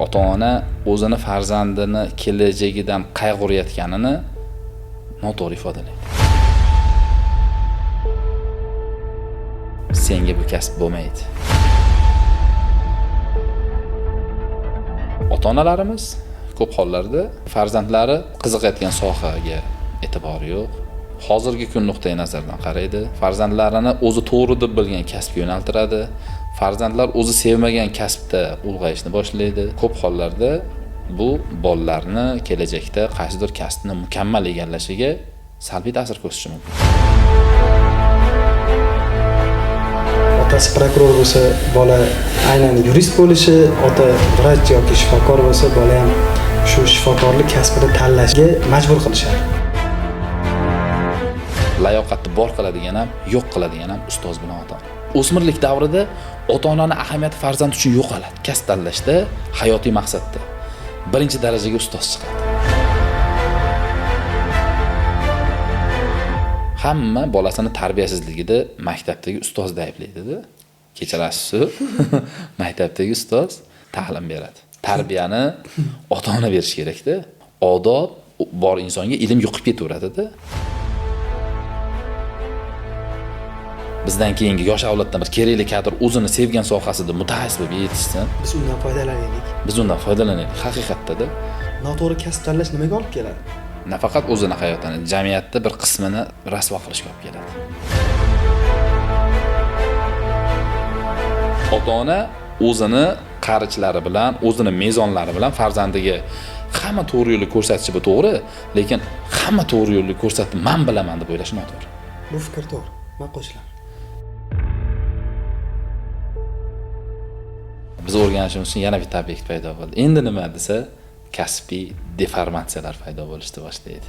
ota-ona o'zini farzandini kelajagidan qayg'urayotganini noto'g'ri ifodalaydi. Senga bu kasb bo'lmaydi. Ota-onalarimiz ko'p hollarda farzandlari qiziqayotgan sohaga e'tibori yo'q. Hozirgi kun nuqtai nazaridan qaraydi. Farzandlarini o'zi to'g'ri deb bilgan kasbga yo'naltiradi. Farzandlar o'zi sevmagan kasbda ulg'ayishni boshlaydi. Ko'p hollarda bu bolalarni kelajakda qaysidir kasbni mukammal egallashiga salbiy ta'sir ko'rsatishi mumkin. Otasi prokuror bo'lsa, bola aynan yurist bo'lishi, ota vrach yoki shifokor bo'lsa, bola ham shu shifokorlik kasbini tanlashga majbur qilishadi. Layoqatni bor qiladigan ham, yo'q qiladigan ham ustoz bilan ota-ona. O'smirlik davrida ota-onaning ahamiyati farzand uchun yo'qoladi. Kasb tanlashda, hayotiy maqsadda birinchi darajaga ustoz chiqadi. Hamma bolasini tarbiyasizligida maktabdagi ustozni ayblaydi-da. Kechirasiz, maktabdagi ustoz ta'lim beradi. Tarbiyani ota-ona berish kerak-da. Odob bor insonga ilm yuqib ketaveradi-da. Bizdan keyingi yosh avloddan bir kerakli kadr o'zini sevgan sohasida mutaxassis bo'lib yetishsin. Biz undan foydalanaylik. Biz undan foydalanaylik haqiqatda-da. Noto'g'ri kasb tanlash nimaga olib keladi? Nafaqat o'zini hayotini, jamiyatda bir qismini rasvo qilishga olib keladi. Ota-ona o'zini qarichlari bilan, o'zini mezonlari bilan farzandiga hamma to'g'ri yo'lni ko'rsatishi bu to'g'ri, lekin hamma to'g'ri yo'lni ko'rsatib, men bilaman deb o'ylash noto'g'ri. Bu fikr to'g'ri. Men qo'shilaman. Biz o'rganishimiz uchun yana bitta obyekt paydo bo'ldi. Endi nima desa, kasbiy deformatsiyalar paydo bo'lishni boshlaydi.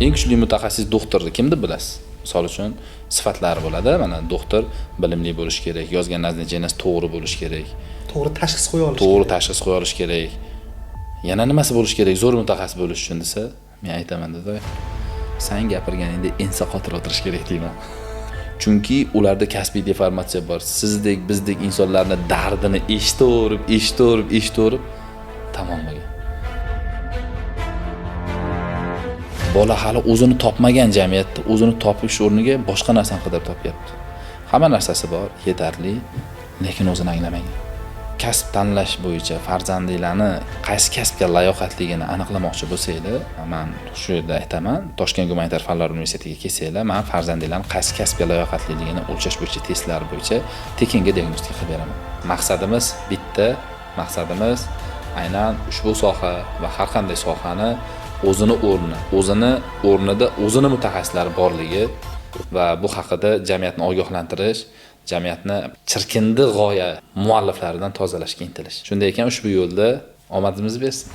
Eng kuchli mutaxassis doktorni kimni bilasiz? Misol uchun sifatlari bo'ladi. Mana doktor bilimli bo'lish kerak, yozgan natijasi to'g'ri bo'lish kerak. To'g'ri tashxis qo'ya olish kerak. To'g'ri tashxis qo'ya olish kerak. Yana nimasi bo'lish kerak? Zo'r mutaxassis bo'lish uchun desa, men aytaman dedi. Sen gapirganingda ensa qotir o'tirish kerak deyman. Chunki ularda kasbiy deformatsiya bor. Sizdek, bizdek insonlarni dardini eshitaverib tamom bo'lgan. Bola hali o'zini topmagan jamiyatda o'zini topish o'rniga boshqa narsani qidirib topyapti. Hamma narsasi bor, yetarli, lekin o'zini anglamagan. Kasb tanlash bo'yicha farzandinglarni qaysi kasbga layoqatligini aniqlamoqchi bo'lsanglar, men shu yerda aytaman, Toshkent gumanitar fanlar universitetiga kelsanglar, men farzandinglarni qaysi kasbga layoqatligini o'lchash bo'yicha testlar bo'yicha tekinga diagnostika qilib beraman. Maqsadimiz bitta, maqsadimiz aynan ushbu soha va har qanday sohani o'zini o'rnida o'zini mutaxassislari borligi va bu haqida jamiyatni ogohlantirish, jamiyatni chirkindi g'oya mualliflaridan tozalashga intilish. Shunday ekan ushbu yo'lda omadimiz bersin.